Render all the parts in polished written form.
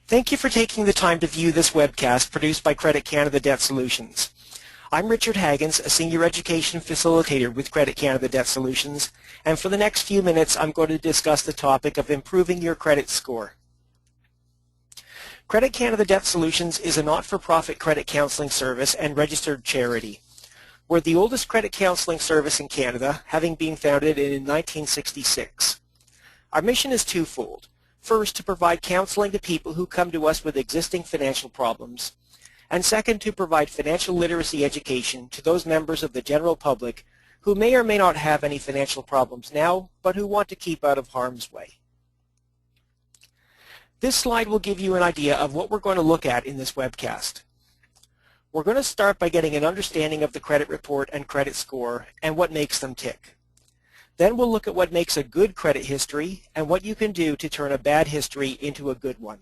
Thank you for taking the time to view this webcast produced by Credit Canada Debt Solutions. I'm Richard Haggins, a Senior Education Facilitator with Credit Canada Debt Solutions, and for the next few minutes I'm going to discuss the topic of improving your credit score. Credit Canada Debt Solutions is a not-for-profit credit counseling service and registered charity. We're the oldest credit counseling service in Canada, having been founded in 1966. Our mission is twofold. First, to provide counseling to people who come to us with existing financial problems, and second, to provide financial literacy education to those members of the general public who may or may not have any financial problems now, but who want to keep out of harm's way. This slide will give you an idea of what we're going to look at in this webcast. We're going to start by getting an understanding of the credit report and credit score and what makes them tick. Then we'll look at what makes a good credit history and what you can do to turn a bad history into a good one.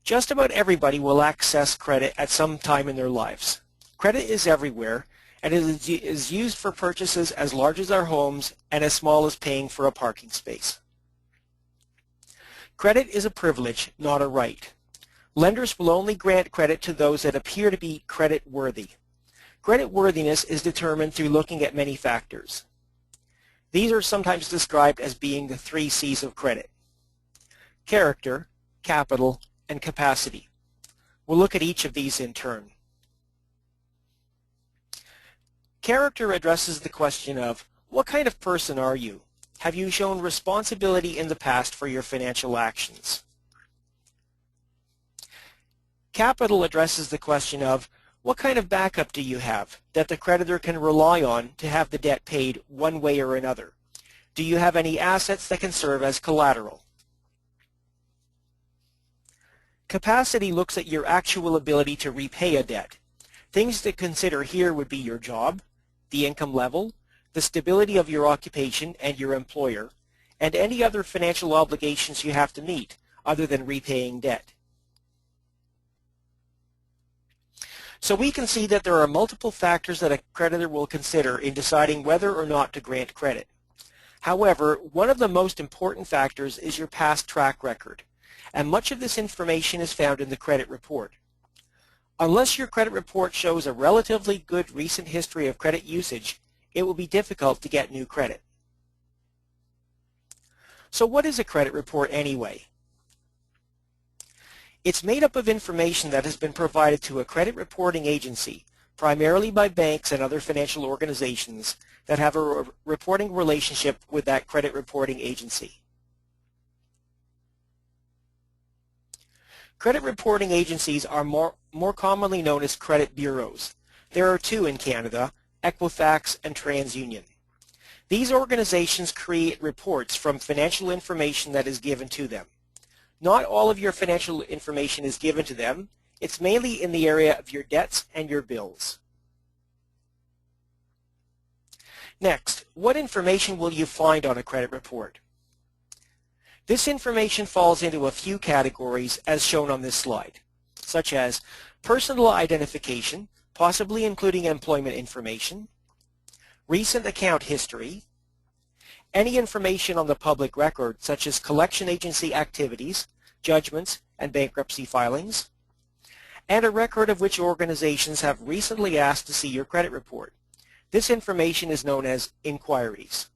Just about everybody will access credit at some time in their lives. Credit is everywhere, and it is used for purchases as large as our homes and as small as paying for a parking space. Credit is a privilege, not a right. Lenders will only grant credit to those that appear to be credit worthy. Credit worthiness is determined through looking at many factors. These are sometimes described as being the 3 C's of credit: character, capital, and capacity. We'll look at each of these in turn. Character addresses the question of, what kind of person are you? Have you shown responsibility in the past for your financial actions? Capital addresses the question of, what kind of backup do you have that the creditor can rely on to have the debt paid one way or another? Do you have any assets that can serve as collateral? Capacity looks at your actual ability to repay a debt. Things to consider here would be your job, the income level, the stability of your occupation and your employer, and any other financial obligations you have to meet other than repaying debt. So we can see that there are multiple factors that a creditor will consider in deciding whether or not to grant credit. However, one of the most important factors is your past track record, and much of this information is found in the credit report. Unless your credit report shows a relatively good recent history of credit usage, it will be difficult to get new credit. So what is a credit report anyway? It's made up of information that has been provided to a credit reporting agency, primarily by banks and other financial organizations that have a reporting relationship with that credit reporting agency. Credit reporting agencies are more commonly known as credit bureaus. There are 2 in Canada, Equifax and TransUnion. These organizations create reports from financial information that is given to them. Not all of your financial information is given to them. It's mainly in the area of your debts and your bills. Next, what information will you find on a credit report? This information falls into a few categories as shown on this slide, such as personal identification, possibly including employment information, recent account history, any information on the public record, such as collection agency activities, judgments, and bankruptcy filings, and a record of which organizations have recently asked to see your credit report. This information is known as inquiries.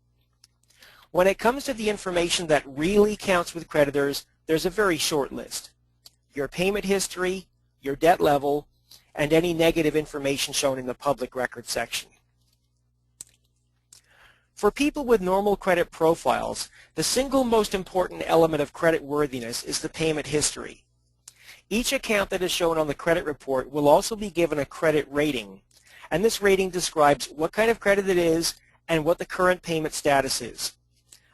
When it comes to the information that really counts with creditors, there's a very short list: your payment history, your debt level, and any negative information shown in the public record section. For people with normal credit profiles, the single most important element of credit worthiness is the payment history. Each account that is shown on the credit report will also be given a credit rating, and this rating describes what kind of credit it is and what the current payment status is.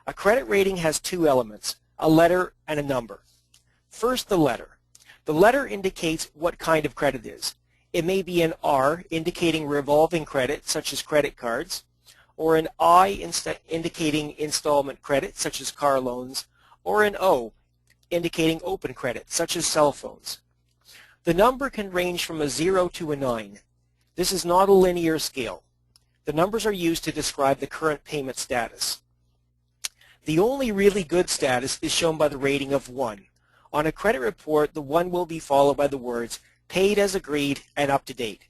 A credit rating has 2 elements, a letter and a number. First, the letter. The letter indicates what kind of credit it is. It may be an R indicating revolving credit, such as credit cards, or an I indicating installment credit, such as car loans, or an O indicating open credit, such as cell phones. The number can range from a 0 to a 9. This is not a linear scale. The numbers are used to describe the current payment status. The only really good status is shown by the rating of 1. On a credit report, the 1 will be followed by the words paid as agreed and up to date.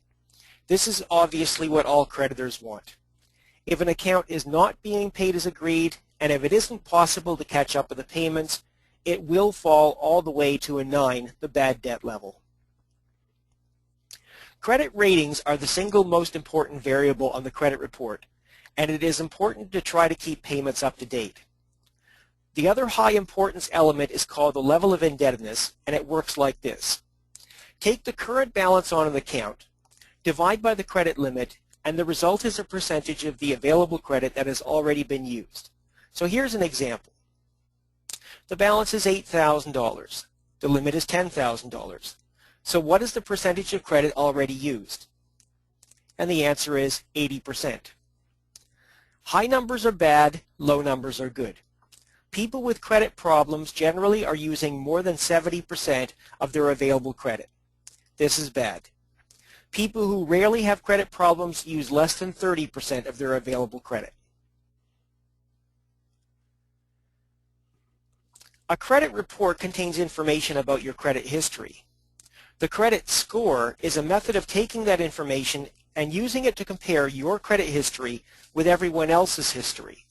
This is obviously what all creditors want. If an account is not being paid as agreed, and if it isn't possible to catch up with the payments, it will fall all the way to a 9, the bad debt level. Credit ratings are the single most important variable on the credit report, and it is important to try to keep payments up to date. The other high importance element is called the level of indebtedness, and it works like this. Take the current balance on an account, divide by the credit limit, and the result is a percentage of the available credit that has already been used. So here's an example. The balance is $8,000. The limit is $10,000. So what is the percentage of credit already used? And the answer is 80%. High numbers are bad, low numbers are good. People with credit problems generally are using more than 70% of their available credit. This is bad. People who rarely have credit problems use less than 30% of their available credit. A credit report contains information about your credit history. The credit score is a method of taking that information and using it to compare your credit history with everyone else's history.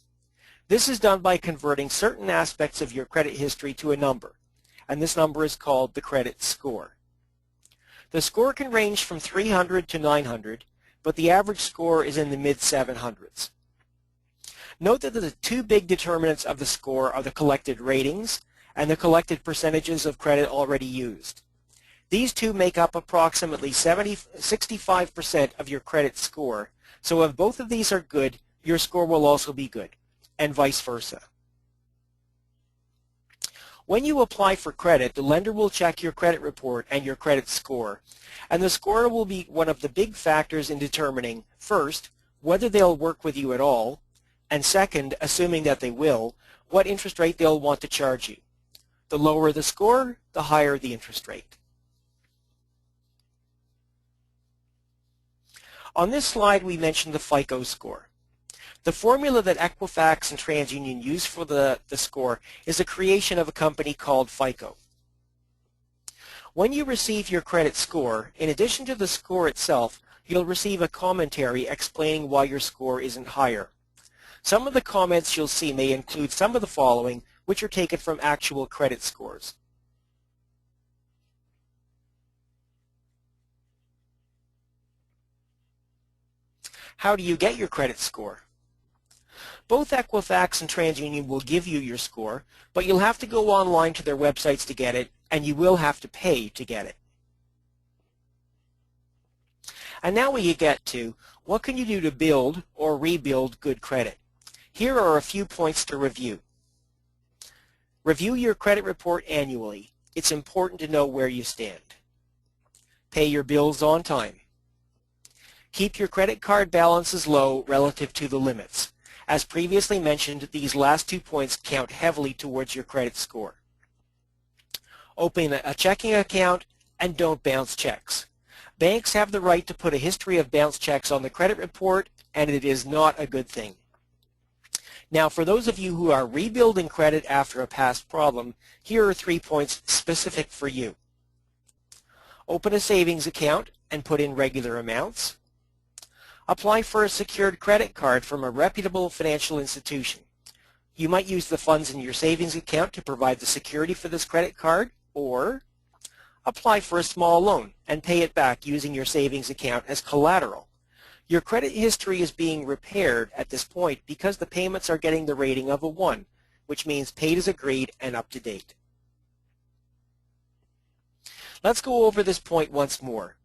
This is done by converting certain aspects of your credit history to a number, and this number is called the credit score. The score can range from 300 to 900, but the average score is in the mid-700s. Note that the two big determinants of the score are the collected ratings and the collected percentages of credit already used. These two make up approximately 65% of your credit score, so if both of these are good, your score will also be good, and vice versa. When you apply for credit, the lender will check your credit report and your credit score, and the score will be one of the big factors in determining, first, whether they'll work with you at all, and second, assuming that they will, what interest rate they'll want to charge you. The lower the score, the higher the interest rate. On this slide, we mentioned the FICO score. The formula that Equifax and TransUnion use for the score is a creation of a company called FICO. When you receive your credit score, in addition to the score itself, you'll receive a commentary explaining why your score isn't higher. Some of the comments you'll see may include some of the following, which are taken from actual credit scores. How do you get your credit score? Both Equifax and TransUnion will give you your score, but you'll have to go online to their websites to get it, and you will have to pay to get it. And now we get to, what can you do to build or rebuild good credit? Here are a few points to review. Review your credit report annually. It's important to know where you stand. Pay your bills on time. Keep your credit card balances low relative to the limits. As previously mentioned, these last 2 points count heavily towards your credit score. Open a checking account and don't bounce checks. Banks have the right to put a history of bounce checks on the credit report, and it is not a good thing. Now, for those of you who are rebuilding credit after a past problem, here are 3 points specific for you. Open a savings account and put in regular amounts. Apply for a secured credit card from a reputable financial institution. You might use the funds in your savings account to provide the security for this credit card, or apply for a small loan and pay it back using your savings account as collateral. Your credit history is being repaired at this point because the payments are getting the rating of a 1, which means paid as agreed and up to date. Let's go over this point once more.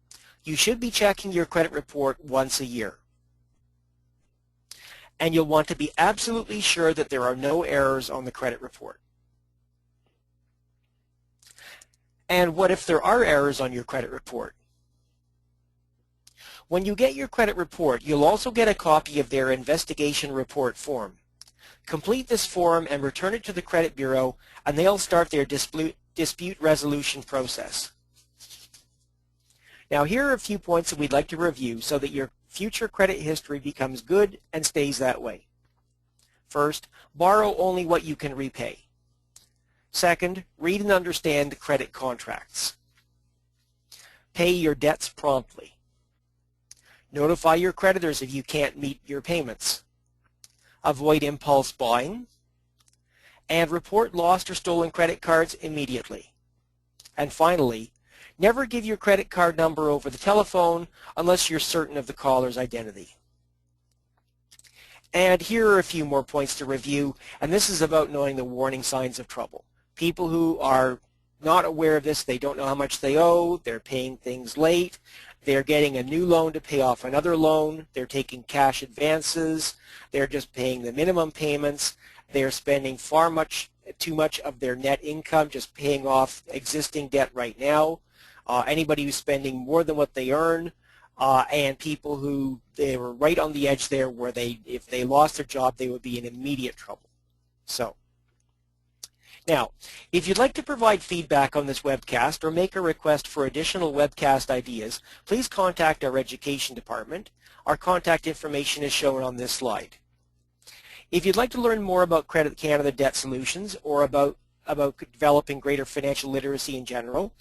You should be checking your credit report once a year. And you'll want to be absolutely sure that there are no errors on the credit report. And what if there are errors on your credit report? When you get your credit report, you'll also get a copy of their investigation report form. Complete this form and return it to the credit bureau, and they'll start their dispute resolution process. Now, here are a few points that we'd like to review so that your future credit history becomes good and stays that way. First, borrow only what you can repay. Second, read and understand credit contracts. Pay your debts promptly. Notify your creditors if you can't meet your payments. Avoid impulse buying. And report lost or stolen credit cards immediately. And finally, never give your credit card number over the telephone unless you're certain of the caller's identity. And here are a few more points to review, and this is about knowing the warning signs of trouble. People who are not aware of this, they don't know how much they owe, they're paying things late, they're getting a new loan to pay off another loan, they're taking cash advances, they're just paying the minimum payments, they're spending too much of their net income just paying off existing debt right now, anybody who's spending more than what they earn, and people who they were right on the edge there where if they lost their job, they would be in immediate trouble. So, now, if you'd like to provide feedback on this webcast or make a request for additional webcast ideas, please contact our Education Department. Our contact information is shown on this slide. If you'd like to learn more about Credit Canada Debt Solutions or about developing greater financial literacy in general,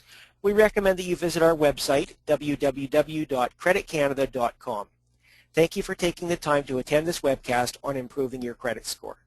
we recommend that you visit our website, www.creditcanada.com. Thank you for taking the time to attend this webcast on improving your credit score.